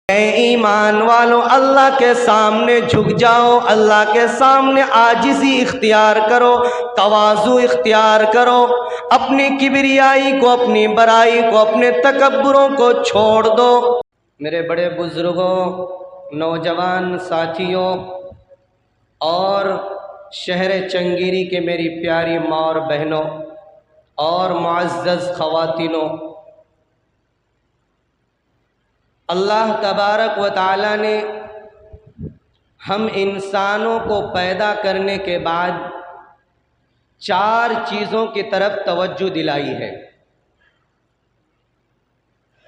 اے ایمان والو اللہ کے سامنے جھک جاؤ، اللہ کے سامنے عاجزی اختیار کرو، تواضع اختیار کرو، اپنی کبریائی کو، اپنی برائی کو، اپنے تکبروں کو چھوڑ دو۔ میرے بڑے بزرگوں، نوجوان ساتھیوں اور شہر چنگیری کے میری پیاری ماں اور بہنوں اور معزز خواتینوں، اللہ تبارک و تعالی نے ہم انسانوں کو پیدا کرنے کے بعد 4 چیزوں کی طرف توجہ دلائی ہے۔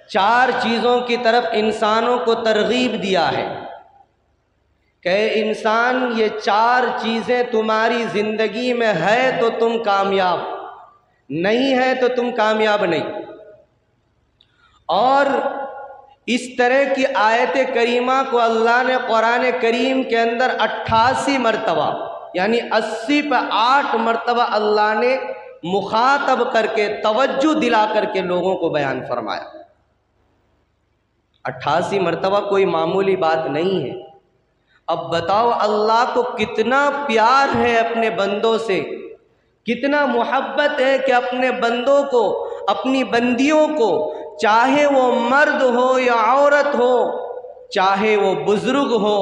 4 چیزوں کی طرف انسانوں کو ترغیب دیا ہے کہ انسان یہ 4 چیزیں تمہاری زندگی میں ہے تو تم کامیاب، نہیں ہے تو تم کامیاب نہیں۔ اور اس طرح کی آیت کریمہ کو اللہ نے قرآن کریم کے اندر 88 مرتبہ یعنی 80 پہ 8 مرتبہ اللہ نے مخاطب کر کے توجہ دلا کر کے لوگوں کو بیان فرمایا۔ 88 مرتبہ کوئی معمولی بات نہیں ہے۔ اب بتاؤ اللہ کو کتنا پیار ہے اپنے بندوں سے، کتنا محبت ہے کہ اپنے بندوں کو، اپنی بندیوں کو، چاہے وہ مرد ہو یا عورت ہو، چاہے وہ بزرگ ہو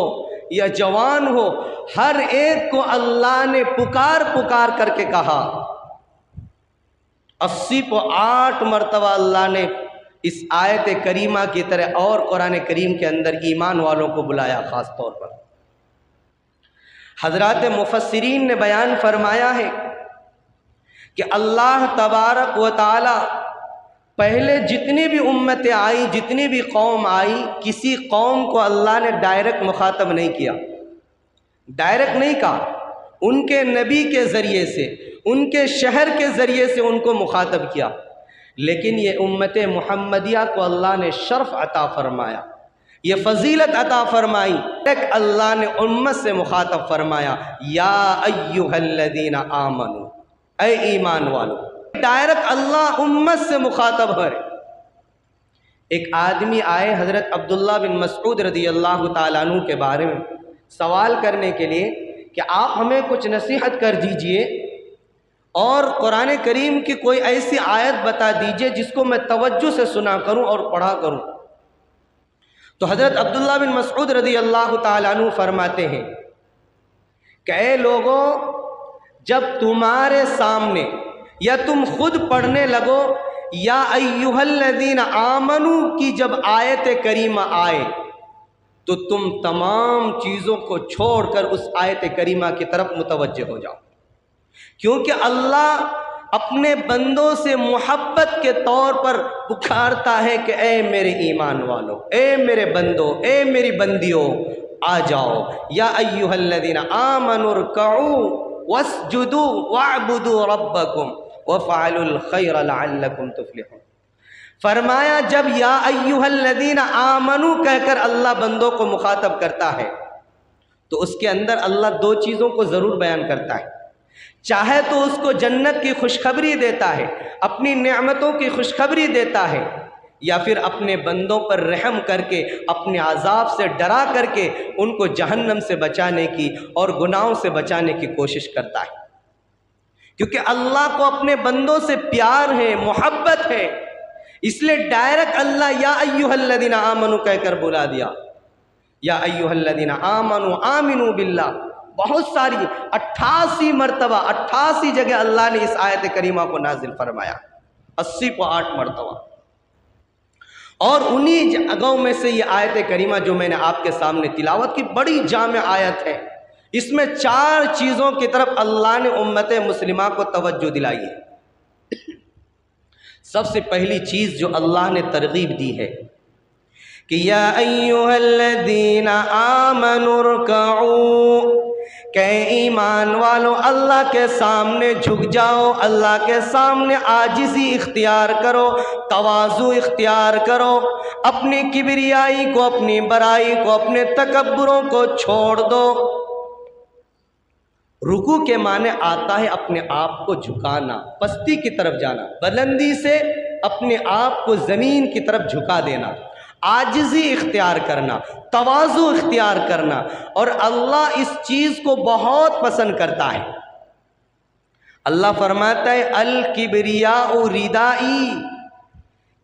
یا جوان ہو، ہر ایک کو اللہ نے پکار پکار کر کے کہا۔ 80 پہ 8 مرتبہ اللہ نے اس آیت کریمہ کی طرح اور قرآن کریم کے اندر ایمان والوں کو بلایا خاص طور پر۔ حضرات مفسرین نے بیان فرمایا ہے کہ اللہ تبارک و تعالی پہلے جتنی بھی امتیں آئی، جتنی بھی قوم آئی، کسی قوم کو اللہ نے ڈائریکٹ مخاطب نہیں کیا، ڈائریکٹ نہیں کہا، ان کے نبی کے ذریعے سے، ان کے شہر کے ذریعے سے ان کو مخاطب کیا۔ لیکن یہ امت محمدیہ کو اللہ نے شرف عطا فرمایا، یہ فضیلت عطا فرمائی، ایک اللہ نے امت سے مخاطب فرمایا، یا ایھا الذین آمنو، اے ایمان والو۔ ڈائریکٹ اللہ امت سے مخاطب ہے۔ ایک آدمی آئے حضرت عبداللہ بن مسعود رضی اللہ تعالیٰ عنہ کے بارے میں سوال کرنے کے لیے کہ آپ ہمیں کچھ نصیحت کر دیجئے اور قرآن کریم کی کوئی ایسی آیت بتا دیجئے جس کو میں توجہ سے سنا کروں اور پڑھا کروں۔ تو حضرت عبداللہ بن مسعود رضی اللہ تعالیٰ عنہ فرماتے ہیں کہ اے لوگوں، جب تمہارے سامنے یا تم خود پڑھنے لگو یا ایھا الذین آمنو کی جب آیت کریمہ آئے تو تم تمام چیزوں کو چھوڑ کر اس آیت کریمہ کی طرف متوجہ ہو جاؤ، کیونکہ اللہ اپنے بندوں سے محبت کے طور پر پکارتا ہے کہ اے میرے ایمان والو، اے میرے بندو، اے میری بندیوں، آ جاؤ، یا ایھا الذین آمنوا ارکعوا واسجدوا واعبدوا ربکم وفعلوا الخیر لعلکم تفلحون۔ فرمایا جب یا ایھا الذین آمنو کہہ کر اللہ بندوں کو مخاطب کرتا ہے تو اس کے اندر اللہ 2 چیزوں کو ضرور بیان کرتا ہے۔ چاہے تو اس کو جنت کی خوشخبری دیتا ہے، اپنی نعمتوں کی خوشخبری دیتا ہے، یا پھر اپنے بندوں پر رحم کر کے اپنے عذاب سے ڈرا کر کے ان کو جہنم سے بچانے کی اور گناہوں سے بچانے کی کوشش کرتا ہے۔ کیونکہ اللہ کو اپنے بندوں سے پیار ہے، محبت ہے، اس لیے ڈائریکٹ اللہ یا ایھا الذین آمنو کہہ کر بلا دیا، یا ایھا الذین آمنو آمنوا باللہ۔ بہت ساری 88 مرتبہ 88 جگہ اللہ نے اس آیت کریمہ کو نازل فرمایا، 80 کو 8 مرتبہ۔ اور انہی جگہوں میں سے یہ آیت کریمہ جو میں نے آپ کے سامنے تلاوت کی، بڑی جامع آیت ہے، اس میں 4 چیزوں کی طرف اللہ نے امت مسلمہ کو توجہ دلائی ہے۔ سب سے پہلی چیز جو اللہ نے ترغیب دی ہے کہ یا ایھا الذین آمنوا ارکعوا، کہ ایمان والو اللہ کے سامنے جھک جاؤ، اللہ کے سامنے عاجزی اختیار کرو، تواضع اختیار کرو، اپنی کبریائی کو، اپنی برائی کو، اپنے تکبروں کو چھوڑ دو۔ رکوع کے معنی آتا ہے اپنے آپ کو جھکانا، پستی کی طرف جانا، بلندی سے اپنے آپ کو زمین کی طرف جھکا دینا۔ عاجزی اختیار کرنا، تواضع اختیار کرنا، اور اللہ اس چیز کو بہت پسند کرتا ہے۔ اللہ فرماتا ہے الکبریاء ردائی،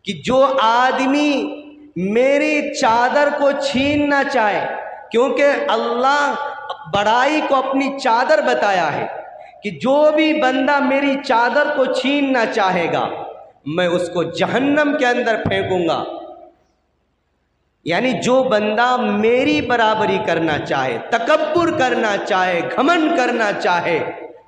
کہ جو آدمی میری چادر کو چھیننا چاہے، کیونکہ اللہ بڑائی کو اپنی چادر بتایا ہے کہ جو بھی بندہ میری چادر کو چھیننا چاہے گا میں اس کو جہنم کے اندر پھینکوں گا۔ یعنی جو بندہ میری برابری کرنا چاہے، تکبر کرنا چاہے، گھمنڈ کرنا چاہے،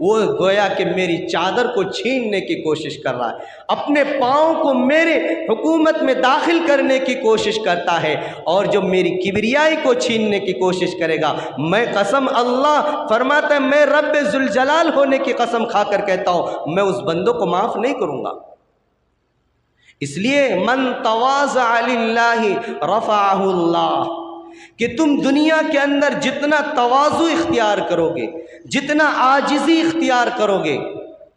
وہ گویا کہ میری چادر کو چھیننے کی کوشش کر رہا ہے، اپنے پاؤں کو میرے حکومت میں داخل کرنے کی کوشش کرتا ہے، اور جو میری کبریائی کو چھیننے کی کوشش کرے گا، میں قسم، اللہ فرماتا ہے میں رب ذوالجلال ہونے کی قسم کھا کر کہتا ہوں میں اس بندوں کو معاف نہیں کروں گا۔ اس لیے من تواضع للہ رفعہ اللہ، کہ تم دنیا کے اندر جتنا تواضع اختیار کرو گے، جتنا عاجزی اختیار کرو گے،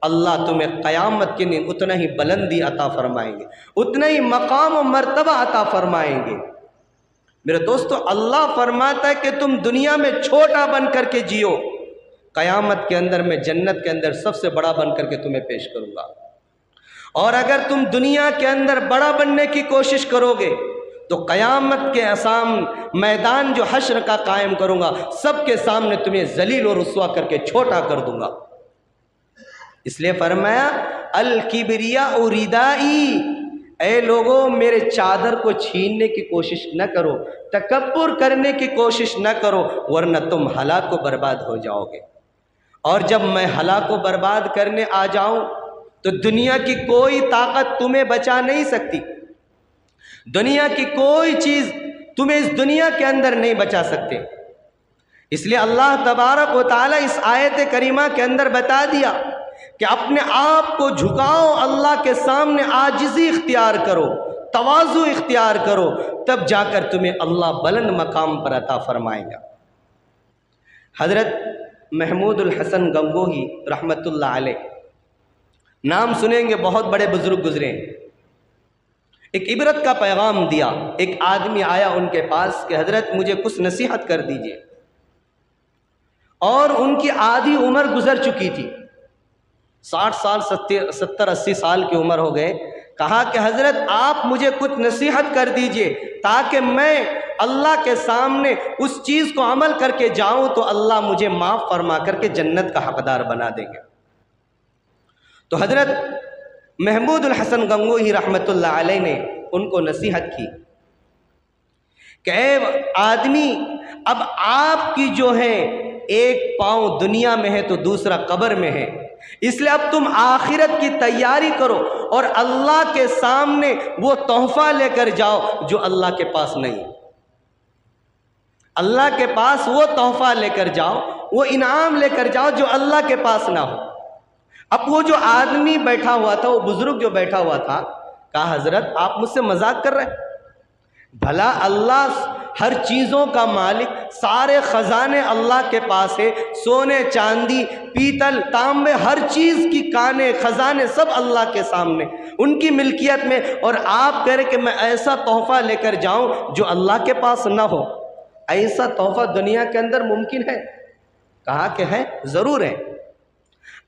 اللہ تمہیں قیامت کے دن اتنا ہی بلندی عطا فرمائیں گے، اتنا ہی مقام و مرتبہ عطا فرمائیں گے۔ میرے دوستو، اللہ فرماتا ہے کہ تم دنیا میں چھوٹا بن کر کے جیو، قیامت کے اندر میں جنت کے اندر سب سے بڑا بن کر کے تمہیں پیش کروں گا، اور اگر تم دنیا کے اندر بڑا بننے کی کوشش کرو گے تو قیامت کے میدان جو حشر کا قائم کروں گا، سب کے سامنے تمہیں ذلیل و رسوا کر کے چھوٹا کر دوں گا۔ اس لیے فرمایا الکبریاء ردائی، اے لوگوں میرے چادر کو چھیننے کی کوشش نہ کرو، تکبر کرنے کی کوشش نہ کرو، ورنہ تم ہلاک و برباد ہو جاؤ گے۔ اور جب میں ہلاک و برباد کرنے آ جاؤں تو دنیا کی کوئی طاقت تمہیں بچا نہیں سکتی، دنیا کی کوئی چیز تمہیں اس دنیا کے اندر نہیں بچا سکتے۔ اس لیے اللہ تبارک و تعالیٰ اس آیت کریمہ کے اندر بتا دیا کہ اپنے آپ کو جھکاؤ، اللہ کے سامنے عاجزی اختیار کرو، تواضع اختیار کرو، تب جا کر تمہیں اللہ بلند مقام پر عطا فرمائے گا۔ حضرت محمود الحسن گنگوہی رحمۃ اللہ علیہ، نام سنیں گے، بہت بڑے بزرگ گزرے ہیں، ایک عبرت کا پیغام دیا۔ ایک آدمی آیا ان کے پاس کہ حضرت مجھے کچھ نصیحت کر دیجئے، اور ان کی آدھی عمر گزر چکی تھی، 60 سال 70-80 سال کی عمر ہو گئے۔ کہا کہ حضرت آپ مجھے کچھ نصیحت کر دیجئے تاکہ میں اللہ کے سامنے اس چیز کو عمل کر کے جاؤں تو اللہ مجھے معاف فرما کر کے جنت کا حقدار بنا دیں گے۔ تو حضرت محمود الحسن گنگوہی رحمۃ اللہ علیہ نے ان کو نصیحت کی کہ اے آدمی، اب آپ کی جو ہے ایک پاؤں دنیا میں ہے تو دوسرا قبر میں ہے، اس لیے اب تم آخرت کی تیاری کرو اور اللہ کے سامنے وہ تحفہ لے کر جاؤ جو اللہ کے پاس نہیں۔ اللہ کے پاس وہ تحفہ لے کر جاؤ، وہ انعام لے کر جاؤ جو اللہ کے پاس نہ ہو۔ اب وہ جو آدمی بیٹھا ہوا تھا، وہ بزرگ جو بیٹھا ہوا تھا، کہا حضرت آپ مجھ سے مذاق کر رہے ہیں؟ بھلا اللہ ہر چیزوں کا مالک، سارے خزانے اللہ کے پاس ہے، سونے چاندی پیتل تانبے ہر چیز کی کانے خزانے سب اللہ کے سامنے ان کی ملکیت میں، اور آپ کہہ رہے کہ میں ایسا تحفہ لے کر جاؤں جو اللہ کے پاس نہ ہو؟ ایسا تحفہ دنیا کے اندر ممکن ہے؟ کہا کہ ہے، ضرور ہے۔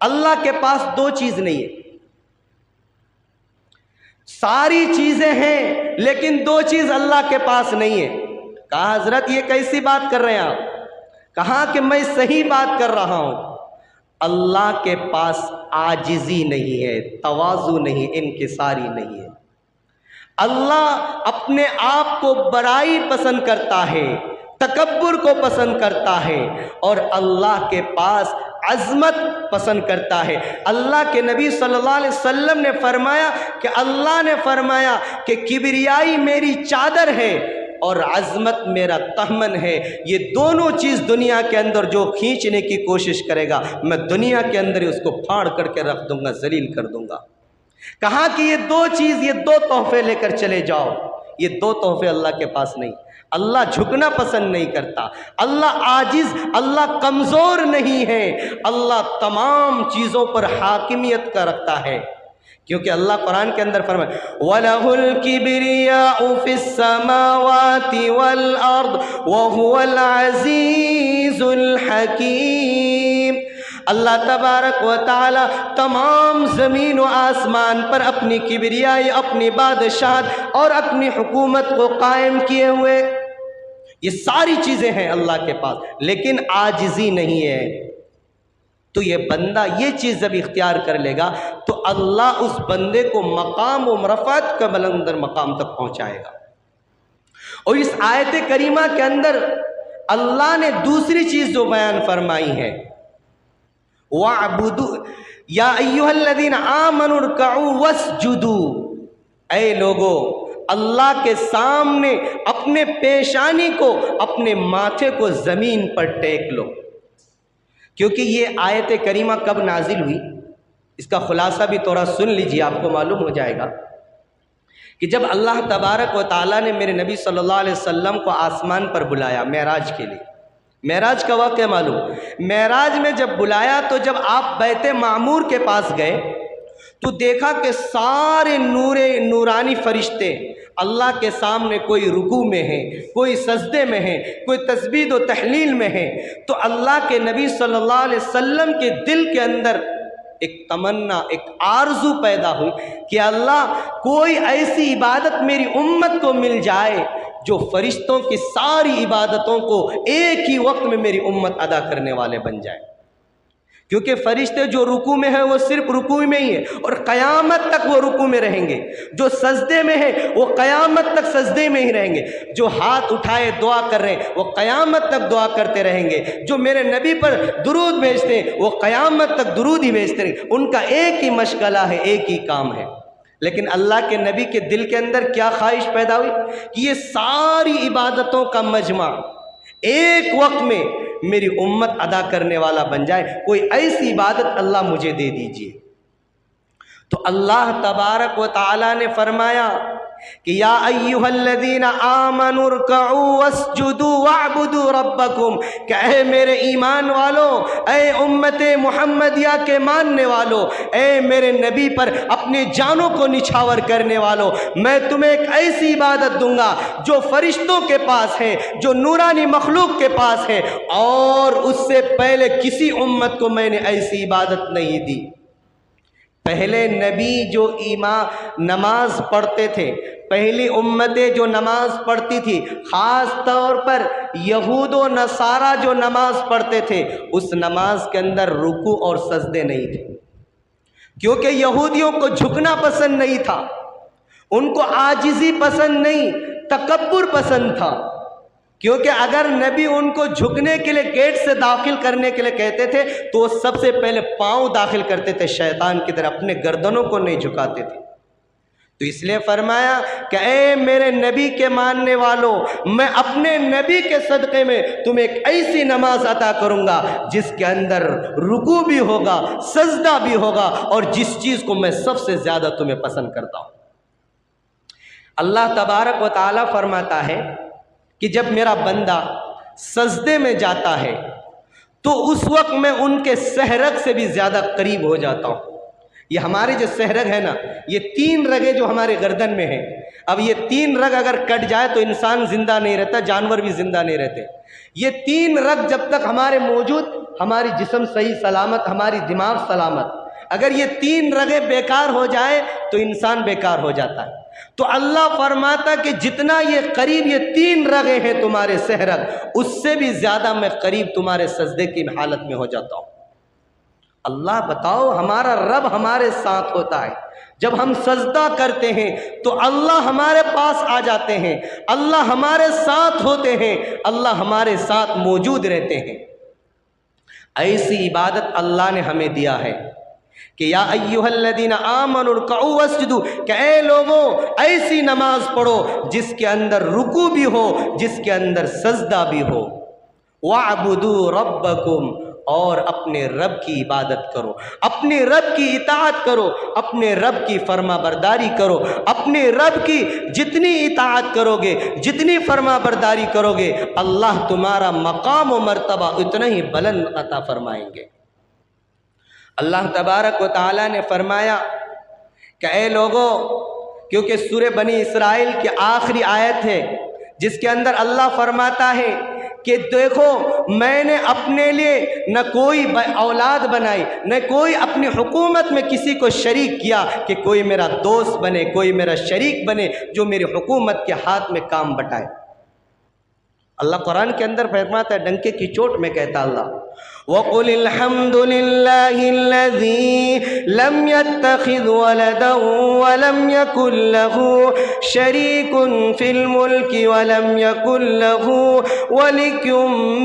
اللہ کے پاس دو چیز نہیں ہے، ساری چیزیں ہیں لیکن دو چیز اللہ کے پاس نہیں ہے۔ کہا حضرت یہ کیسی بات کر رہے ہیں آپ؟ کہا کہ میں صحیح بات کر رہا ہوں، اللہ کے پاس عاجزی نہیں ہے، تواضع نہیں، انکساری نہیں ہے۔ اللہ اپنے آپ کو بڑائی پسند کرتا ہے، تکبر کو پسند کرتا ہے، اور اللہ کے پاس عظمت پسند کرتا ہے۔ اللہ کے نبی صلی اللہ علیہ وسلم نے فرمایا کہ اللہ نے فرمایا کہ کبریائی میری چادر ہے اور عظمت میرا تہمن ہے، یہ دونوں چیز دنیا کے اندر جو کھینچنے کی کوشش کرے گا میں دنیا کے اندر ہی اس کو پھاڑ کر کے رکھ دوں گا، ذلیل کر دوں گا۔ کہا کہ یہ دو چیز، یہ دو تحفے لے کر چلے جاؤ، یہ دو تحفے اللہ کے پاس نہیں۔ اللہ جھکنا پسند نہیں کرتا، اللہ عاجز، اللہ کمزور نہیں ہے، اللہ تمام چیزوں پر حاکمیت کا رکھتا ہے۔ کیونکہ اللہ قرآن کے اندر فرمائے وَلَهُ الْكِبْرِيَاءُ فِي السَّمَاوَاتِ وَالْأَرْضِ وَهُوَ الْعَزِيزُ الْحَكِيمُ۔ اللہ تبارک و تعالی تمام زمین و آسمان پر اپنی کبریائی، اپنی بادشاہت اور اپنی حکومت کو قائم کیے ہوئے، یہ ساری چیزیں ہیں اللہ کے پاس، لیکن عاجزی نہیں ہے۔ تو یہ بندہ یہ چیز جب اختیار کر لے گا تو اللہ اس بندے کو مقام و رفعت کا بلندر مقام تک پہنچائے گا۔ اور اس آیت کریمہ کے اندر اللہ نے دوسری چیز جو بیان فرمائی ہے وَاعْبُدُوا یا ایھا الذین آمنوا ارکعوا واسجدوا، اے لوگو اللہ کے سامنے اپنے پیشانی کو، اپنے ماتھے کو زمین پر ٹیک لو۔ کیونکہ یہ آیت کریمہ کب نازل ہوئی اس کا خلاصہ بھی تھوڑا سن لیجیے، آپ کو معلوم ہو جائے گا کہ جب اللہ تبارک و تعالیٰ نے میرے نبی صلی اللہ علیہ وسلم کو آسمان پر بلایا معراج کے لیے، معراج کا واقعہ معلوم، معراج میں جب بلایا تو جب آپ بیت معمور کے پاس گئے تو دیکھا کہ سارے نورانی فرشتے اللہ کے سامنے، کوئی رکوع میں ہیں، کوئی سجدے میں ہیں، کوئی تسبیح و تحلیل میں ہیں۔ تو اللہ کے نبی صلی اللہ علیہ وسلم کے دل کے اندر ایک تمنا، ایک آرزو پیدا ہوئی کہ اللہ کوئی ایسی عبادت میری امت کو مل جائے جو فرشتوں کی ساری عبادتوں کو ایک ہی وقت میں میری امت ادا کرنے والے بن جائے۔ کیونکہ فرشتے جو رکوع میں ہیں وہ صرف رکوع میں ہی ہیں اور قیامت تک وہ رکوع میں رہیں گے، جو سجدے میں ہیں وہ قیامت تک سجدے میں ہی رہیں گے، جو ہاتھ اٹھائے دعا کر رہے ہیں وہ قیامت تک دعا کرتے رہیں گے، جو میرے نبی پر درود بھیجتے ہیں وہ قیامت تک درود ہی بھیجتے رہیں گے۔ ان کا ایک ہی مشغلہ ہے، ایک ہی کام ہے۔ لیکن اللہ کے نبی کے دل کے اندر کیا خواہش پیدا ہوئی کہ یہ ساری عبادتوں کا مجمع ایک وقت میں میری امت ادا کرنے والا بن جائے، کوئی ایسی عبادت اللہ مجھے دے دیجئے۔ تو اللہ تبارک و تعالی نے فرمایا کہ یا ایھا الذین آمنوا ارکعوا واسجدوا واعبدوا ربکم، کہ اے میرے ایمان والو، اے امت محمدیہ کے ماننے والو، اے میرے نبی پر اپنی جانوں کو نچھاور کرنے والو، میں تمہیں ایک ایسی عبادت دوں گا جو فرشتوں کے پاس ہے، جو نورانی مخلوق کے پاس ہے، اور اس سے پہلے کسی امت کو میں نے ایسی عبادت نہیں دی۔ پہلے نبی جو نماز پڑھتے تھے، پہلی امتیں جو نماز پڑھتی تھی، خاص طور پر یہود و نصارہ جو نماز پڑھتے تھے، اس نماز کے اندر رکوع اور سجدے نہیں تھے، کیونکہ یہودیوں کو جھکنا پسند نہیں تھا، ان کو عاجزی پسند نہیں، تکبر پسند تھا۔ کیونکہ اگر نبی ان کو جھکنے کے لیے گیٹ سے داخل کرنے کے لیے کہتے تھے تو وہ سب سے پہلے پاؤں داخل کرتے تھے شیطان کی طرح، اپنے گردنوں کو نہیں جھکاتے تھے۔ تو اس لیے فرمایا کہ اے میرے نبی کے ماننے والوں، میں اپنے نبی کے صدقے میں تمہیں ایک ایسی نماز عطا کروں گا جس کے اندر رکوع بھی ہوگا، سجدہ بھی ہوگا، اور جس چیز کو میں سب سے زیادہ تمہیں پسند کرتا ہوں۔ اللہ تبارک و تعالیٰ فرماتا ہے کہ جب میرا بندہ سجدے میں جاتا ہے تو اس وقت میں ان کے سحرگ سے بھی زیادہ قریب ہو جاتا ہوں۔ یہ ہمارے جو سحرگ ہے نا، یہ 3 رگیں جو ہمارے گردن میں ہیں، اب یہ 3 رگ اگر کٹ جائے تو انسان زندہ نہیں رہتا، جانور بھی زندہ نہیں رہتے۔ یہ 3 رگ جب تک ہمارے موجود، ہماری جسم صحیح سلامت، ہماری دماغ سلامت۔ اگر یہ 3 رگیں بیکار ہو جائے تو انسان بیکار ہو جاتا ہے۔ تو اللہ فرماتا کہ جتنا یہ قریب یہ 3 رگیں ہیں تمہارے سحرگ، اس سے بھی زیادہ میں قریب تمہارے سجدے کی حالت میں ہو جاتا ہوں۔ اللہ بتاؤ، ہمارا رب ہمارے ساتھ ہوتا ہے، جب ہم سجدہ کرتے ہیں تو اللہ ہمارے پاس آ جاتے ہیں، اللہ ہمارے ساتھ ہوتے ہیں، اللہ ہمارے ساتھ موجود رہتے ہیں۔ ایسی عبادت اللہ نے ہمیں دیا ہے کہ یا ایھا الذین آمنوا ارکعوا واسجدوا، کہ اے لوگوں ایسی نماز پڑھو جس کے اندر رکوع بھی ہو، جس کے اندر سجدہ بھی ہو، واعبدوا ربکم، اور اپنے رب کی عبادت کرو، اپنے رب کی اطاعت کرو، اپنے رب کی فرما برداری کرو۔ اپنے رب کی جتنی اطاعت کرو گے، جتنی فرما برداری کرو گے، اللہ تمہارا مقام و مرتبہ اتنا ہی بلند عطا فرمائیں گے۔ اللہ تبارک و تعالیٰ نے فرمایا کہ اے لوگوں، کیونکہ سورہ بنی اسرائیل کی آخری آیت ہے جس کے اندر اللہ فرماتا ہے کہ دیکھو میں نے اپنے لیے نہ کوئی اولاد بنائی، نہ کوئی اپنی حکومت میں کسی کو شریک کیا کہ کوئی میرا دوست بنے، کوئی میرا شریک بنے جو میری حکومت کے ہاتھ میں کام بٹائے۔ اللہ قرآن کے اندر فرماتا ہے، ڈنکے کی چوٹ میں کہتا اللہ، وَقُلِ الْحَمْدُ لِلَّهِ الَّذِي لَمْ يَتَّخِذْ وَلَدًا وَلَمْ يَكُنْ لَهُ شَرِيكٌ فِي الْمُلْكِ وَلَمْ يَكُنْ لَهُ وَلِيٌّ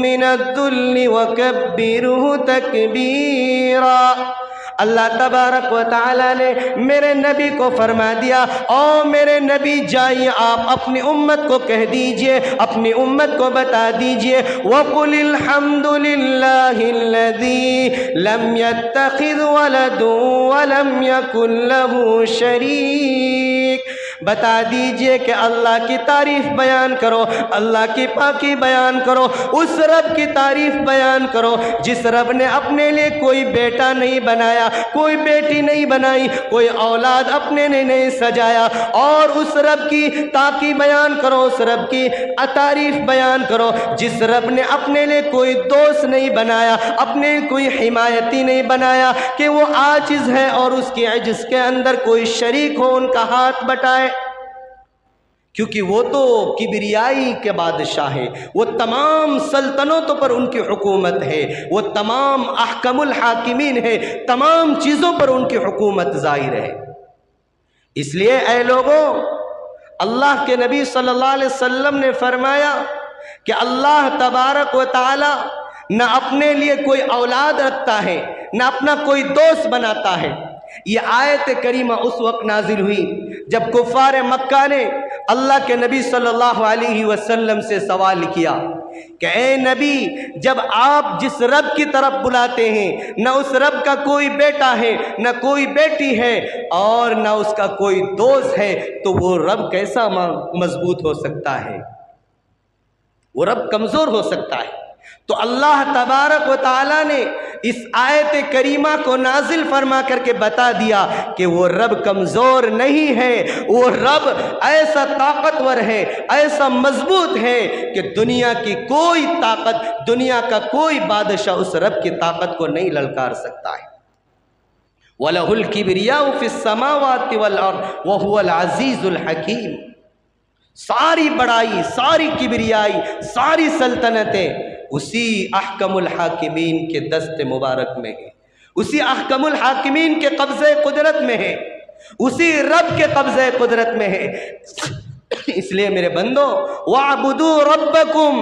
مِّنَ الذُّلِّ وَكَبِّرْهُ تَكْبِيرًا۔ اللہ تبارک و تعالیٰ نے میرے نبی کو فرما دیا، او میرے نبی جائیے آپ اپنی امت کو کہہ دیجئے، اپنی امت کو بتا دیجئے، وَقُلِ الْحَمْدُ لِلَّهِ الَّذِي لَمْ يَتَّخِذْ وَلَدًا وَلَمْ يَكُنْ لَهُ شَرِيكٌ۔ بتا دیجئے کہ اللہ کی تعریف بیان کرو، اللہ کی پاکی بیان کرو، اس رب کی تعریف بیان کرو جس رب نے اپنے لیے کوئی بیٹا نہیں بنایا، کوئی بیٹی نہیں بنائی، کوئی اولاد اپنے نے نہیں سجایا، اور اس رب کی پاکی بیان کرو، اس رب کی تعریف بیان کرو جس رب نے اپنے لیے کوئی دوست نہیں بنایا، اپنے کوئی حمایتی نہیں بنایا کہ وہ عاجز ہے اور اس کی عجز کے اندر کوئی شریک ہو ان کا ہاتھ بٹائے، کیونکہ وہ تو کبریائی کے بادشاہ ہے، وہ تمام سلطنتوں پر ان کی حکومت ہے، وہ تمام احکم الحاکمین ہے، تمام چیزوں پر ان کی حکومت ظاہر ہے۔ اس لیے اے لوگوں، اللہ کے نبی صلی اللہ علیہ وسلم نے فرمایا کہ اللہ تبارک و تعالی نہ اپنے لیے کوئی اولاد رکھتا ہے، نہ اپنا کوئی دوست بناتا ہے۔ یہ آیت کریمہ اس وقت نازل ہوئی جب کفار مکہ نے اللہ کے نبی صلی اللہ علیہ وسلم سے سوال کیا کہ اے نبی، جب آپ جس رب کی طرف بلاتے ہیں نہ اس رب کا کوئی بیٹا ہے، نہ کوئی بیٹی ہے، اور نہ اس کا کوئی دوست ہے، تو وہ رب کیسا مضبوط ہو سکتا ہے؟ وہ رب کمزور ہو سکتا ہے۔ تو اللہ تبارک و تعالیٰ نے اس آیت کریمہ کو نازل فرما کر کے بتا دیا کہ وہ رب کمزور نہیں ہے، وہ رب ایسا طاقتور ہے، ایسا مضبوط ہے کہ دنیا کی کوئی طاقت، دنیا کا کوئی بادشاہ اس رب کی طاقت کو نہیں للکار سکتا ہے۔ وَلَهُ الْكِبْرِيَاءُ فِي السَّمَاوَاتِ وَالْأَرْضِ وَهُوَ الْعَزِيزُ الْحَكِيمُ۔ ساری بڑائی، ساری کبریائی، ساری سلطنتیں اسی احکم الحاکمین کے دست مبارک میں ہے، اسی احکم الحاکمین کے قبضے قدرت میں ہے، اسی رب کے قبضے قدرت میں ہے۔ اس لیے میرے بندو، وَاعْبُدُوا رَبَّكُمْ،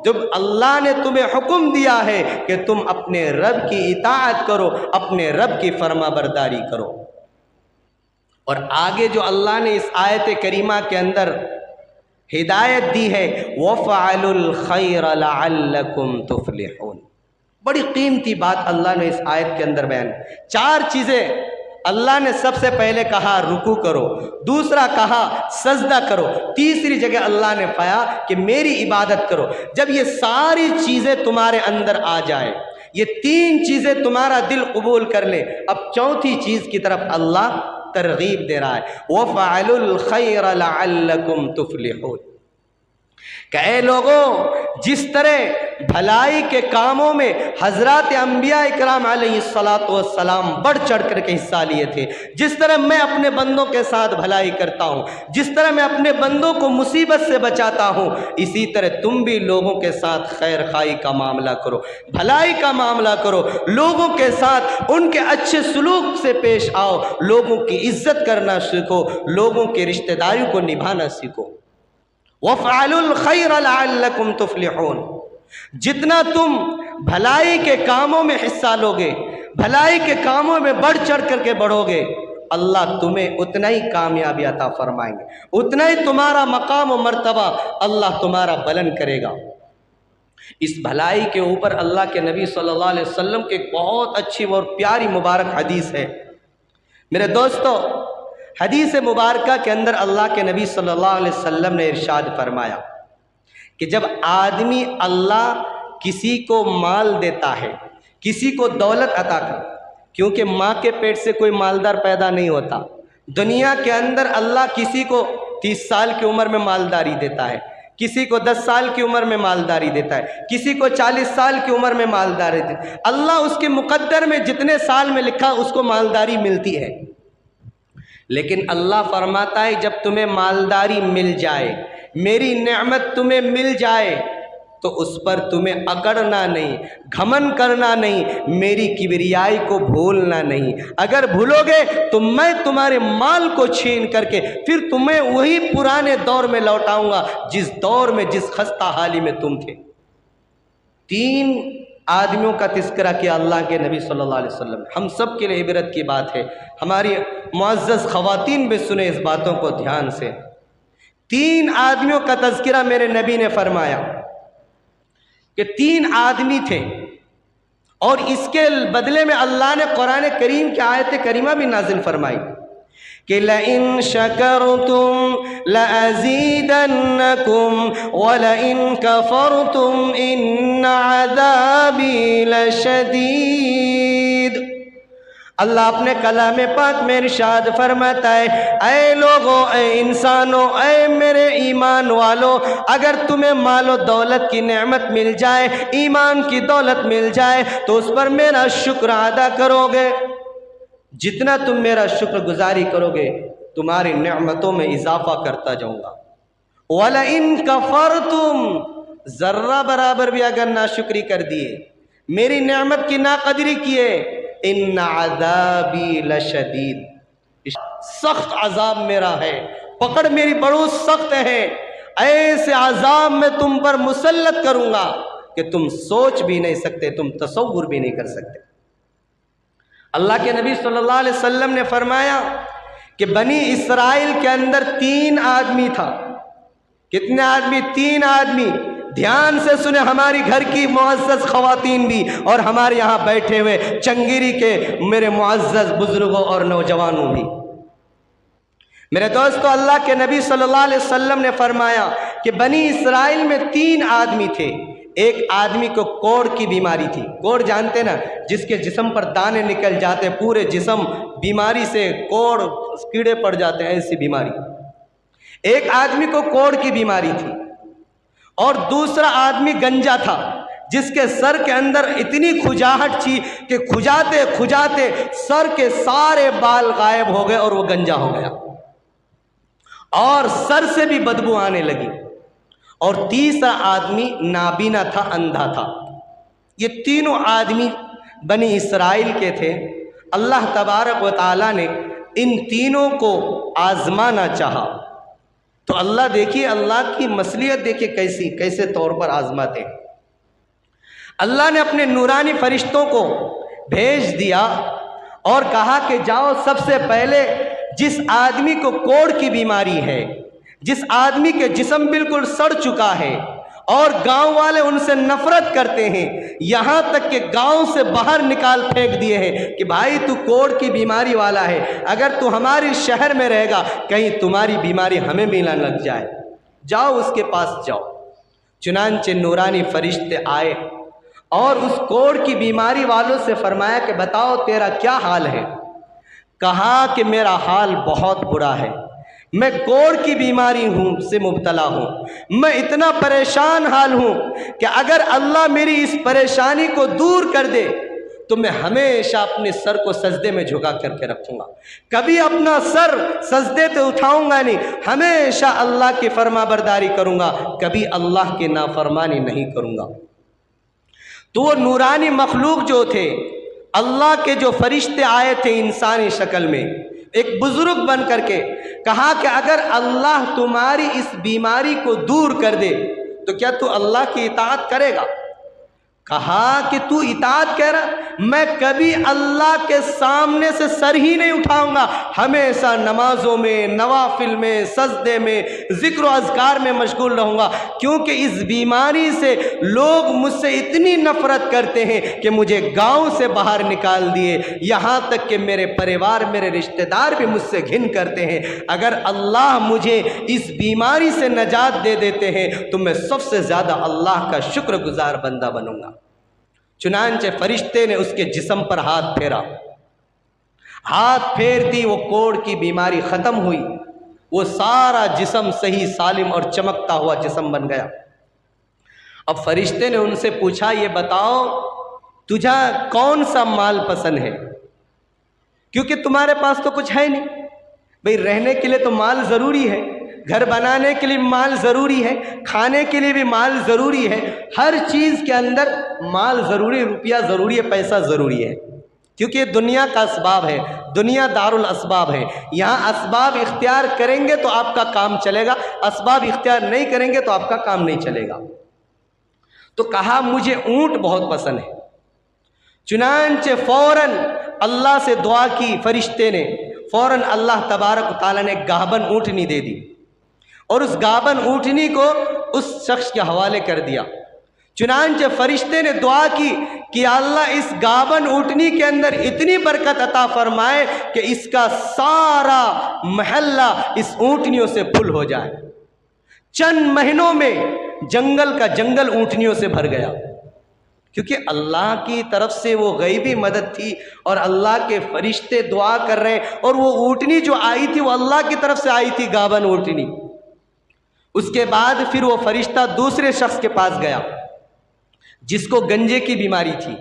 جب اللہ نے تمہیں حکم دیا ہے کہ تم اپنے رب کی اطاعت کرو، اپنے رب کی فرما برداری کرو۔ اور آگے جو اللہ نے اس آیت کریمہ کے اندر ہدایت دی ہے، وَفَعَلُوا الْخَيْرَ لَعَلَّكُمْ تُفْلِحُونَ، بڑی قیمتی بات اللہ نے اس آیت کے اندر بیان۔ 4 چیزیں اللہ نے سب سے پہلے کہا رکوع کرو، دوسرا کہا سجدہ کرو، تیسری جگہ اللہ نے فرمایا کہ میری عبادت کرو۔ جب یہ ساری چیزیں تمہارے اندر آ جائے، یہ 3 چیزیں تمہارا دل قبول کر لے، اب چوتھی چیز کی طرف اللہ ترغیب دے رہا ہے، وَفَعَلُوا الْخَيْرَ لَعَلَّكُمْ تُفْلِحُونَ، کہ اے لوگوں، جس طرح بھلائی کے کاموں میں حضرات انبیاء اکرام علیہ السلام بڑھ چڑھ کر کے حصہ لیے تھے، جس طرح میں اپنے بندوں کے ساتھ بھلائی کرتا ہوں، جس طرح میں اپنے بندوں کو مصیبت سے بچاتا ہوں، اسی طرح تم بھی لوگوں کے ساتھ خیر خواہی کا معاملہ کرو، بھلائی کا معاملہ کرو، لوگوں کے ساتھ ان کے اچھے سلوک سے پیش آؤ، لوگوں کی عزت کرنا سیکھو، لوگوں کے رشتہ داریوں کو نبھانا سیکھو۔ وَفَعَلُوا الْخَيْرَ لَعَلَّكُمْ تُفْلِحُونَ، جتنا تم بھلائی کے کاموں میں حصہ لوگے، بھلائی کے کاموں میں بڑھ چڑھ کر کے بڑھو گے، اللہ تمہیں اتنا ہی کامیابی عطا فرمائیں گے، اتنا ہی تمہارا مقام و مرتبہ اللہ تمہارا بلند کرے گا۔ اس بھلائی کے اوپر اللہ کے نبی صلی اللہ علیہ وسلم کی ایک بہت اچھی اور پیاری مبارک حدیث ہے۔ میرے دوستو، حدیث مبارکہ کے اندر اللہ کے نبی صلی اللہ علیہ وسلم نے ارشاد فرمایا کہ جب آدمی اللہ کسی کو مال دیتا ہے، کسی کو دولت عطا کر، کیونکہ ماں کے پیٹ سے کوئی مالدار پیدا نہیں ہوتا، دنیا کے اندر اللہ کسی کو 30 سال کی عمر میں مالداری دیتا ہے، کسی کو 10 سال کی عمر میں مالداری دیتا ہے، کسی کو 40 سال کی عمر میں مالداری دیتا ہے۔ اللہ اس کے مقدر میں جتنے سال میں لکھا اس کو مالداری ملتی ہے، لیکن اللہ فرماتا ہے جب تمہیں مالداری مل جائے، میری نعمت تمہیں مل جائے تو اس پر تمہیں اکڑنا نہیں، گھمن کرنا نہیں، میری کبریائی کو بھولنا نہیں۔ اگر بھولو گے تو میں تمہارے مال کو چھین کر کے پھر تمہیں وہی پرانے دور میں لوٹاؤں گا جس دور میں، جس خستہ حالی میں تم تھے۔ 3 آدمیوں کا تذکرہ کیا اللہ کے نبی صلی اللہ علیہ وسلم۔ ہم سب کے لیے عبرت کی بات ہے، ہماری معزز خواتین بھی سنیں اس باتوں کو دھیان سے۔ 3 آدمیوں کا تذکرہ میرے نبی نے فرمایا کہ 3 آدمی تھے، اور اس کے بدلے میں اللہ نے قرآن کریم کی آیت کریمہ بھی نازل فرمائی کہ لَإِن شَكَرْتُمْ لَأَزِيدَنَّكُمْ وَلَئِن كَفَرْتُمْ إِنَّ عَذَابِي لَشَدِيدٌ۔ اللہ اپنے کلام پاک میں ارشاد فرماتا ہے، اے لوگوں، اے انسانوں، اے میرے ایمان والو، اگر تمہیں مال و دولت کی نعمت مل جائے، ایمان کی دولت مل جائے تو اس پر میرا شکر ادا کرو گے۔ جتنا تم میرا شکر گزاری کرو گے تمہاری نعمتوں میں اضافہ کرتا جاؤں گا۔ وَلَئِن كَفَرْتُمْ، ذرہ برابر بھی اگر ناشکری کر دیے، میری نعمت کی ناقدری کیے، ان عذابی لشدید، سخت عذاب میرا ہے، پکڑ میری بڑو سخت ہے، ایسے عذاب میں تم پر مسلط کروں گا کہ تم سوچ بھی نہیں سکتے، تم تصور بھی نہیں کر سکتے۔ اللہ کے نبی صلی اللہ علیہ وسلم نے فرمایا کہ بنی اسرائیل کے اندر 3 آدمی تھا۔ کتنے آدمی؟ 3 آدمی۔ دھیان سے سنیں ہماری گھر کی معزز خواتین بھی اور ہمارے یہاں بیٹھے ہوئے چنگیری کے میرے معزز بزرگوں اور نوجوانوں بھی۔ میرے دوستو، اللہ کے نبی صلی اللہ علیہ وسلم نے فرمایا کہ بنی اسرائیل میں 3 آدمی تھے۔ ایک آدمی کو کوڑ کی بیماری تھی۔ کوڑ جانتے نا، جس کے جسم پر دانے نکل جاتے، پورے جسم بیماری سے کوڑ کیڑے پڑ جاتے ہیں، ایسی بیماری۔ ایک آدمی کو کوڑ کی بیماری تھی، اور دوسرا آدمی گنجا تھا، جس کے سر کے اندر اتنی کھجاہٹ تھی کہ کھجاتے کھجاتے سر کے سارے بال غائب ہو گئے اور وہ گنجا ہو گیا، اور سر سے بھی بدبو آنے لگی۔ اور تیسرا آدمی نابینا تھا، اندھا تھا۔ یہ تینوں آدمی بنی اسرائیل کے تھے۔ اللہ تبارک و تعالیٰ نے ان تینوں کو آزمانا چاہا تو اللہ دیکھیے، اللہ کی مصلحت دیکھیے کیسے طور پر آزماتے ہیں۔ اللہ نے اپنے نورانی فرشتوں کو بھیج دیا اور کہا کہ جاؤ، سب سے پہلے جس آدمی کو کوڑ کی بیماری ہے، جس آدمی کے جسم بالکل سڑ چکا ہے اور گاؤں والے ان سے نفرت کرتے ہیں، یہاں تک کہ گاؤں سے باہر نکال پھینک دیے ہیں کہ بھائی تو کوڑ کی بیماری والا ہے، اگر تو ہماری شہر میں رہے گا کہیں تمہاری بیماری ہمیں بھی نہ لگ جائے، جاؤ اس کے پاس جاؤ۔ چنانچہ نورانی فرشتے آئے اور اس کوڑ کی بیماری والوں سے فرمایا کہ بتاؤ تیرا کیا حال ہے؟ کہا کہ میرا حال بہت برا ہے، میں کوڑ کی بیماری سے مبتلا ہوں، میں اتنا پریشان حال ہوں کہ اگر اللہ میری اس پریشانی کو دور کر دے تو میں ہمیشہ اپنے سر کو سجدے میں جھکا کر کے رکھوں گا، کبھی اپنا سر سجدے پہ اٹھاؤں گا نہیں، ہمیشہ اللہ کی فرما برداری کروں گا، کبھی اللہ کی نافرمانی نہیں کروں گا۔ تو وہ نورانی مخلوق جو تھے، اللہ کے جو فرشتے آئے تھے انسانی شکل میں، ایک بزرگ بن کر کے کہا کہ اگر اللہ تمہاری اس بیماری کو دور کر دے تو کیا تو اللہ کی اطاعت کرے گا؟ کہا کہ تو اطاعت کہہ رہا، میں کبھی اللہ کے سامنے سے سر ہی نہیں اٹھاؤں گا، ہمیشہ نمازوں میں، نوافل میں، سجدے میں، ذکر و اذکار میں مشغول رہوں گا، کیونکہ اس بیماری سے لوگ مجھ سے اتنی نفرت کرتے ہیں کہ مجھے گاؤں سے باہر نکال دیے، یہاں تک کہ میرے پریوار، میرے رشتہ دار بھی مجھ سے گھن کرتے ہیں۔ اگر اللہ مجھے اس بیماری سے نجات دے دیتے ہیں تو میں سب سے زیادہ اللہ کا شکر گزار بندہ بنوں گا۔ چنانچہ فرشتے نے اس کے جسم پر ہاتھ پھیرا، ہاتھ پھیرتی وہ کوڑ کی بیماری ختم ہوئی، وہ سارا جسم صحیح سالم اور چمکتا ہوا جسم بن گیا۔ اب فرشتے نے ان سے پوچھا، یہ بتاؤ تجھے کون سا مال پسند ہے؟ کیونکہ تمہارے پاس تو کچھ ہے نہیں بھئی، رہنے کے لیے تو مال ضروری ہے، گھر بنانے کے لیے مال ضروری ہے، کھانے کے لیے بھی مال ضروری ہے، ہر چیز کے اندر مال ضروری، روپیہ ضروری ہے، پیسہ ضروری ہے، کیونکہ یہ دنیا کا اسباب ہے، دنیا دار الاسباب ہے۔ یہاں اسباب اختیار کریں گے تو آپ کا کام چلے گا، اسباب اختیار نہیں کریں گے تو آپ کا کام نہیں چلے گا۔ تو کہا مجھے اونٹ بہت پسند ہے۔ چنانچہ فوراً اللہ سے دعا کی فرشتے نے، فوراً اللہ تبارک و تعالیٰ نے گابن اونٹنی دے دی، اور اس گابن اونٹنی کو اس شخص کے حوالے کر دیا۔ چنانچہ فرشتے نے دعا کی کہ اللہ اس گابن اونٹنی کے اندر اتنی برکت عطا فرمائے کہ اس کا سارا محلہ اس اونٹنیوں سے پھل ہو جائے۔ چند مہینوں میں جنگل کا جنگل اونٹنیوں سے بھر گیا، کیونکہ اللہ کی طرف سے وہ غیبی مدد تھی، اور اللہ کے فرشتے دعا کر رہے ہیں، اور وہ اونٹنی جو آئی تھی وہ اللہ کی طرف سے آئی تھی، گابن اونٹنی۔ اس کے بعد پھر وہ فرشتہ دوسرے شخص کے پاس گیا جس کو گنجے کی بیماری تھی،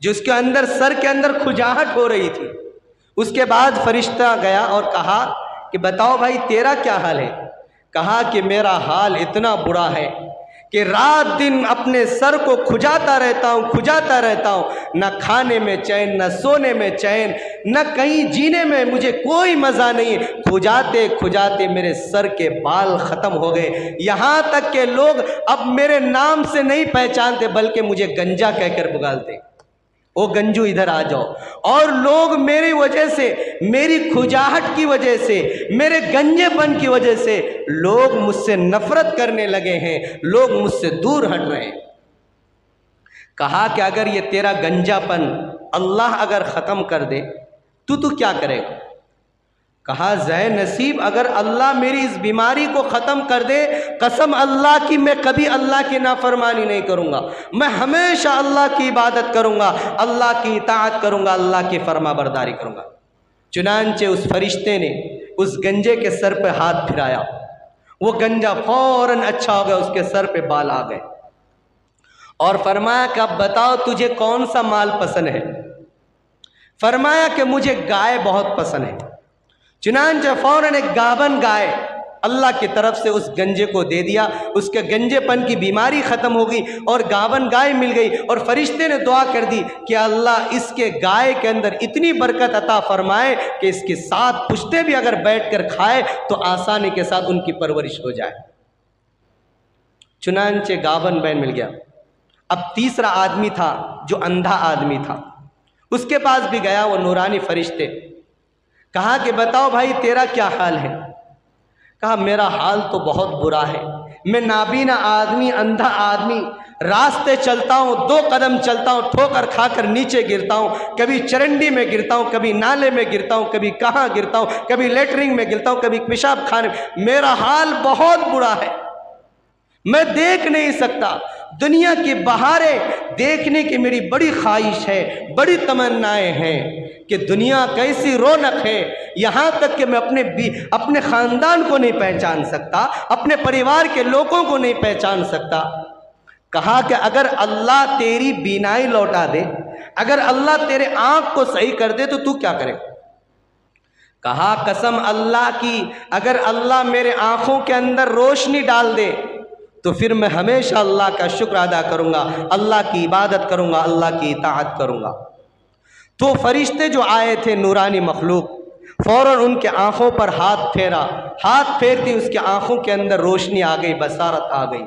جس کے اندر سر کے اندر کھجاہٹ ہو رہی تھی۔ اس کے بعد فرشتہ گیا اور کہا کہ بتاؤ بھائی تیرا کیا حال ہے؟ کہا کہ میرا حال اتنا برا ہے کہ رات دن اپنے سر کو کھجاتا رہتا ہوں، نہ کھانے میں چین، نہ سونے میں چین، نہ کہیں جینے میں مجھے کوئی مزہ نہیں۔ کھجاتے میرے سر کے بال ختم ہو گئے، یہاں تک کہ لوگ اب میرے نام سے نہیں پہچانتے بلکہ مجھے گنجا کہہ کر پکارتے، او گنجو ادھر آ جاؤ۔ اور لوگ میری وجہ سے، میری کھجاہٹ کی وجہ سے، میرے گنجے پن کی وجہ سے لوگ مجھ سے نفرت کرنے لگے ہیں، لوگ مجھ سے دور ہٹ رہے ہیں۔ کہا کہ اگر یہ تیرا گنجا پن اللہ اگر ختم کر دے تو کیا کرے گا؟ کہا زے نصیب، اگر اللہ میری اس بیماری کو ختم کر دے، قسم اللہ کی میں کبھی اللہ کی نافرمانی نہیں کروں گا، میں ہمیشہ اللہ کی عبادت کروں گا، اللہ کی اطاعت کروں گا، اللہ کی فرما برداری کروں گا۔ چنانچہ اس فرشتے نے اس گنجے کے سر پہ ہاتھ پھرایا، وہ گنجا فوراً اچھا ہو گیا، اس کے سر پہ بال آ گئے، اور فرمایا کہ اب بتاؤ تجھے کون سا مال پسند ہے؟ فرمایا کہ مجھے گائے بہت پسند ہے۔ چنانچہ فوراً ایک گابن گائے اللہ کی طرف سے اس گنجے کو دے دیا، اس کے گنجے پن کی بیماری ختم ہو گئی اور گابن گائے مل گئی، اور فرشتے نے دعا کر دی کہ اللہ اس کے گائے کے اندر اتنی برکت عطا فرمائے کہ اس کی 7 پشتے بھی اگر بیٹھ کر کھائے تو آسانی کے ساتھ ان کی پرورش ہو جائے۔ چنانچہ گابن بین مل گیا۔ اب تیسرا آدمی تھا جو اندھا آدمی تھا، اس کے پاس بھی گیا وہ نورانی فرشتے، کہا کہ بتاؤ بھائی تیرا کیا حال ہے؟ کہا میرا حال تو بہت برا ہے، میں نابینا آدمی، اندھا آدمی، راستے چلتا ہوں، 2 قدم چلتا ہوں، ٹھوکر کھا کر نیچے گرتا ہوں، کبھی چرنڈی میں گرتا ہوں، کبھی نالے میں گرتا ہوں، کبھی کہاں گرتا ہوں، کبھی لیٹرنگ میں گرتا ہوں، کبھی پیشاب خانے میں، میرا حال بہت برا ہے، میں دیکھ نہیں سکتا۔ دنیا کی بہاریں دیکھنے کی میری بڑی خواہش ہے، بڑی تمنائیں ہیں کہ دنیا کیسی رونق ہے، یہاں تک کہ میں اپنے خاندان کو نہیں پہچان سکتا، اپنے پریوار کے لوگوں کو نہیں پہچان سکتا۔ کہا کہ اگر اللہ تیری بینائی لوٹا دے، اگر اللہ تیرے آنکھ کو صحیح کر دے تو کیا کرے؟ کہا قسم اللہ کی، اگر اللہ میرے آنکھوں کے اندر روشنی ڈال دے تو پھر میں ہمیشہ اللہ کا شکر ادا کروں گا، اللہ کی عبادت کروں گا، اللہ کی اطاعت کروں گا۔ تو فرشتے جو آئے تھے نورانی مخلوق، فوراً ان کے آنکھوں پر ہاتھ پھیرا، ہاتھ پھیرتی اس کے آنکھوں کے اندر روشنی آ گئی، بصارت آ گئی۔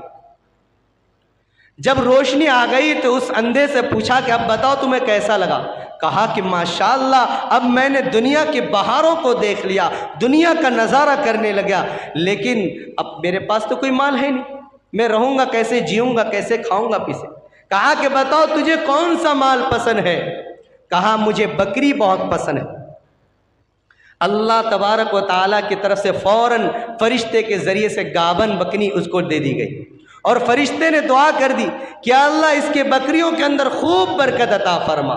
جب روشنی آ گئی تو اس اندھے سے پوچھا کہ اب بتاؤ تمہیں کیسا لگا؟ کہا کہ ماشاءاللہ اب میں نے دنیا کی بہاروں کو دیکھ لیا، دنیا کا نظارہ کرنے لگا، لیکن اب میرے پاس تو کوئی مال ہے نہیں، میں رہوں گا کیسے، جیوں گا کیسے، کھاؤں گا پیسے۔ کہا کہ بتاؤ تجھے کون سا مال پسند ہے؟ کہا مجھے بکری بہت پسند ہے۔ اللہ تبارک و تعالیٰ کی طرف سے فوراً فرشتے کے ذریعے سے گابن بکری اس کو دے دی گئی، اور فرشتے نے دعا کر دی کہ اللہ اس کے بکریوں کے اندر خوب برکت عطا فرما۔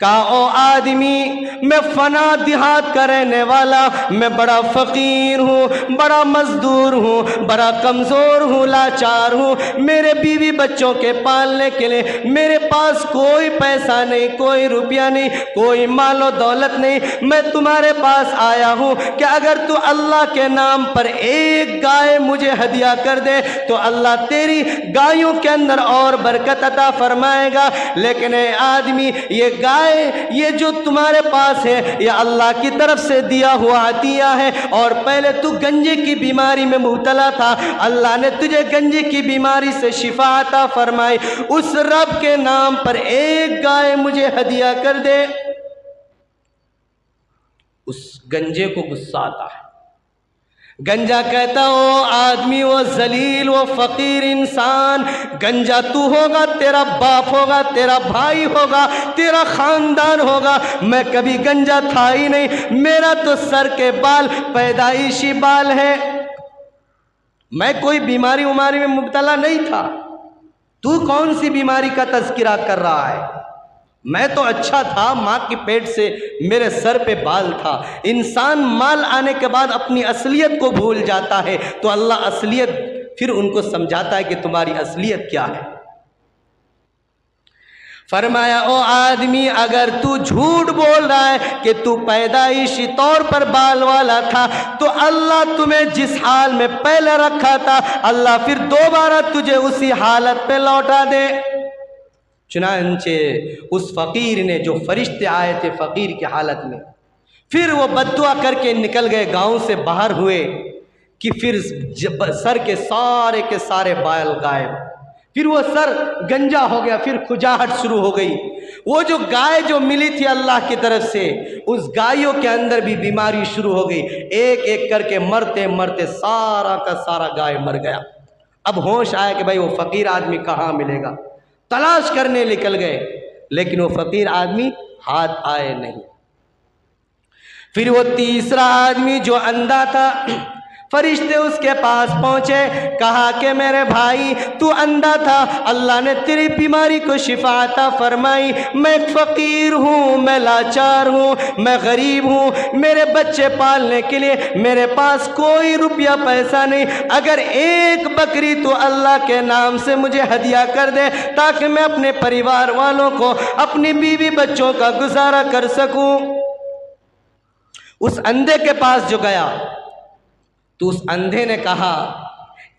کہا او آدمی میں فنا دیہات کا رہنے والا، میں بڑا فقیر ہوں، بڑا مزدور ہوں، بڑا کمزور ہوں، لاچار ہوں، میرے بیوی بچوں کے پالنے کے لیے میرے پاس کوئی پیسہ نہیں، کوئی روپیہ نہیں، کوئی مال و دولت نہیں، میں تمہارے پاس آیا ہوں کہ اگر تو اللہ کے نام پر ایک گائے مجھے ہدیہ کر دے تو اللہ تیری گایوں کے اندر اور برکت عطا فرمائے گا۔ لیکن اے آدمی، یہ گائے، یہ جو تمہارے پاس ہے یہ اللہ کی طرف سے دیا ہوا عطیہ ہے، اور پہلے تو گنجے کی بیماری میں مبتلا تھا، اللہ نے تجھے گنجے کی بیماری سے شفا عطا فرمائی، اس رب کے نام پر ایک گائے مجھے ہدیہ کر دے۔ اس گنجے کو غصہ آتا ہے، گنجا کہتا او آدمی، وہ ذلیل، وہ فقیر انسان، گنجا تو ہوگا، تیرا باپ ہوگا، تیرا بھائی ہوگا، تیرا خاندان ہوگا، میں کبھی گنجا تھا ہی نہیں، میرا تو سر کے بال پیدائشی بال ہے، میں کوئی بیماری میں مبتلا نہیں تھا، تو کون سی بیماری کا تذکرہ کر رہا ہے؟ میں تو اچھا تھا، ماں کی پیٹ سے میرے سر پہ بال تھا۔ انسان مال آنے کے بعد اپنی اصلیت کو بھول جاتا ہے تو اللہ اصلیت پھر ان کو سمجھاتا ہے کہ تمہاری اصلیت کیا ہے۔ فرمایا او آدمی، اگر تو جھوٹ بول رہا ہے کہ تو پیدائشی طور پر بال والا تھا تو اللہ تمہیں جس حال میں پہلے رکھا تھا اللہ پھر دوبارہ تجھے اسی حالت پہ لوٹا دے۔ چنانچہ اس فقیر نے، جو فرشتے آئے تھے فقیر کی حالت میں، پھر وہ بد دعا کر کے نکل گئے، گاؤں سے باہر ہوئے کہ پھر سر کے سارے بال غائب، پھر وہ سر گنجا ہو گیا، پھر کھجاہٹ شروع ہو گئی۔ وہ جو گائے جو ملی تھی اللہ کی طرف سے، اس گائیوں کے اندر بھی بیماری شروع ہو گئی، ایک ایک کر کے مرتے مرتے سارا کا سارا گائے مر گیا۔ اب ہوش آیا کہ بھائی وہ فقیر آدمی کہاں ملے گا، تلاش کرنے نکل گئے، لیکن وہ فقیر آدمی ہاتھ آئے نہیں۔ پھر وہ تیسرا آدمی جو اندھا تھا، فرشتے اس کے پاس پہنچے، کہا کہ میرے بھائی تو اندھا تھا، اللہ نے تیری بیماری کو شفا عطا فرمائی، میں ایک فقیر ہوں، میں لاچار ہوں، میں غریب ہوں، میرے بچے پالنے کے لیے میرے پاس کوئی روپیہ پیسہ نہیں، اگر ایک بکری تو اللہ کے نام سے مجھے ہدیہ کر دے تاکہ میں اپنے پریوار والوں کو، اپنی بیوی بچوں کا گزارا کر سکوں۔ اس اندھے کے پاس جو گیا تو اس اندھے نے کہا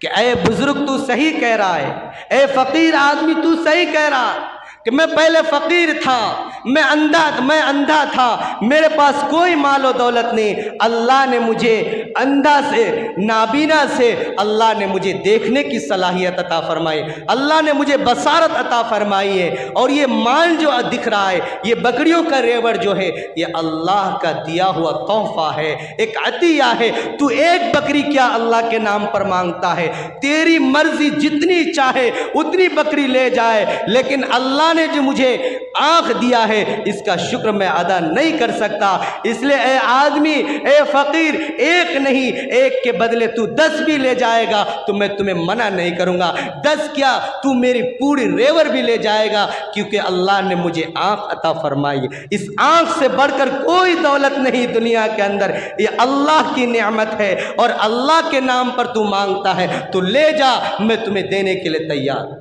کہ اے بزرگ تو صحیح کہہ رہا ہے، اے فقیر آدمی تو صحیح کہہ رہا ہے کہ میں پہلے فقیر تھا، میں اندھا تھا، میرے پاس کوئی مال و دولت نہیں، اللہ نے مجھے اندھا سے، نابینا سے اللہ نے مجھے دیکھنے کی صلاحیت عطا فرمائی، اللہ نے مجھے بصارت عطا فرمائی ہے، اور یہ مال جو دکھ رہا ہے، یہ بکریوں کا ریوڑ جو ہے، یہ اللہ کا دیا ہوا تحفہ ہے، ایک عطیہ ہے، تو ایک بکری کیا اللہ کے نام پر مانگتا ہے، تیری مرضی جتنی چاہے اتنی بکری لے جائے، لیکن اللہ نے جو مجھے آنکھ دیا ہے اس کا شکر میں ادا نہیں کر سکتا، اس لیے اے آدمی، اے فقیر، ایک نہیں، ایک کے بدلے تو 10 بھی لے جائے گا تو میں تمہیں منع نہیں کروں گا، 10 کیا تو میری پوری ریور بھی لے جائے گا، کیونکہ اللہ نے مجھے آنکھ عطا فرمائی، اس آنکھ سے بڑھ کر کوئی دولت نہیں دنیا کے اندر، یہ اللہ کی نعمت ہے، اور اللہ کے نام پر تو مانگتا ہے تو لے جا، میں تمہیں دینے کے لیے تیار۔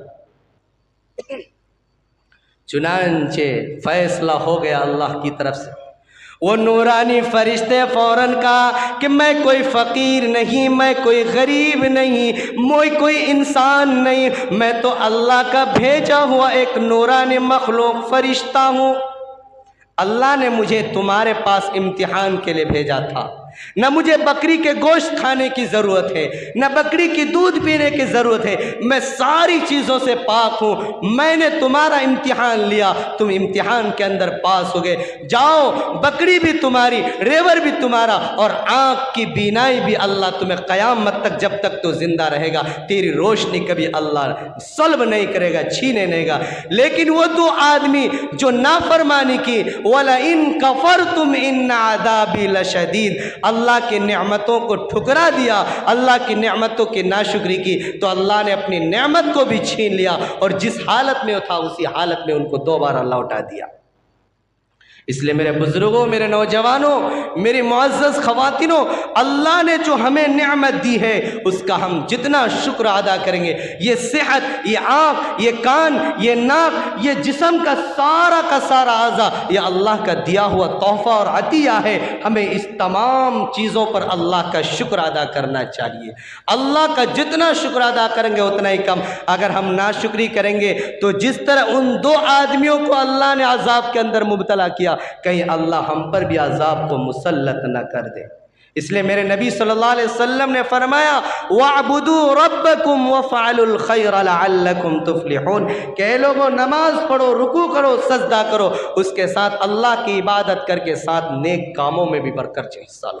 چنانچہ فیصلہ ہو گیا اللہ کی طرف سے، وہ نورانی فرشتے فوراً کہا کہ میں کوئی فقیر نہیں، میں کوئی غریب نہیں، میں کوئی انسان نہیں، میں تو اللہ کا بھیجا ہوا ایک نورانی مخلوق فرشتہ ہوں، اللہ نے مجھے تمہارے پاس امتحان کے لیے بھیجا تھا، نہ مجھے بکری کے گوشت کھانے کی ضرورت ہے، نہ بکری کی دودھ پینے کی ضرورت ہے، میں ساری چیزوں سے پاک ہوں، میں نے تمہارا امتحان لیا، تم امتحان کے اندر پاس ہو گئے، جاؤ، بکری بھی تمہاری، ریور بھی تمہارا، اور آنکھ کی بینائی بھی اللہ تمہیں قیامت تک، جب تک تو زندہ رہے گا تیری روشنی کبھی اللہ سلب نہیں کرے گا، چھینے نہیں گا۔ لیکن وہ تو آدمی جو نافرمانی کی، وَلَئِن كَفَرْتُمْ إِنَّ عَذَابِي لَشَدِيدٌ، اللہ کی نعمتوں کو ٹھکرا دیا، اللہ کی نعمتوں کی ناشکری کی تو اللہ نے اپنی نعمت کو بھی چھین لیا، اور جس حالت میں تھا اسی حالت میں ان کو دوبارہ لوٹا دیا۔ اس لیے میرے بزرگوں، میرے نوجوانوں، میری معزز خواتینوں، اللہ نے جو ہمیں نعمت دی ہے اس کا ہم جتنا شکر ادا کریں گے، یہ صحت، یہ آنکھ، یہ کان، یہ ناک، یہ جسم کا سارا اعضاء یہ اللہ کا دیا ہوا تحفہ اور عطیہ ہے. ہمیں اس تمام چیزوں پر اللہ کا شکر ادا کرنا چاہیے. اللہ کا جتنا شکر ادا کریں گے اتنا ہی کم. اگر ہم ناشکری کریں گے تو جس طرح ان دو آدمیوں کو اللہ نے عذاب کے اندر مبتلا کیا، کہیں اللہ ہم پر بھی عذاب کو مسلط نہ کر دے. اس لیے میرے نبی صلی اللہ علیہ وسلم نے فرمایا وَاعْبُدُوا رَبَّكُمْ وَافْعَلُوا الْخَيْرَ لَعَلَّكُمْ تُفْلِحُونَ کہ اے لوگوں نماز پڑھو، رکوع کرو، سجدہ کرو، اس کے ساتھ اللہ کی عبادت کر کے ساتھ نیک کاموں میں بھی بڑھ کر حصہ لو.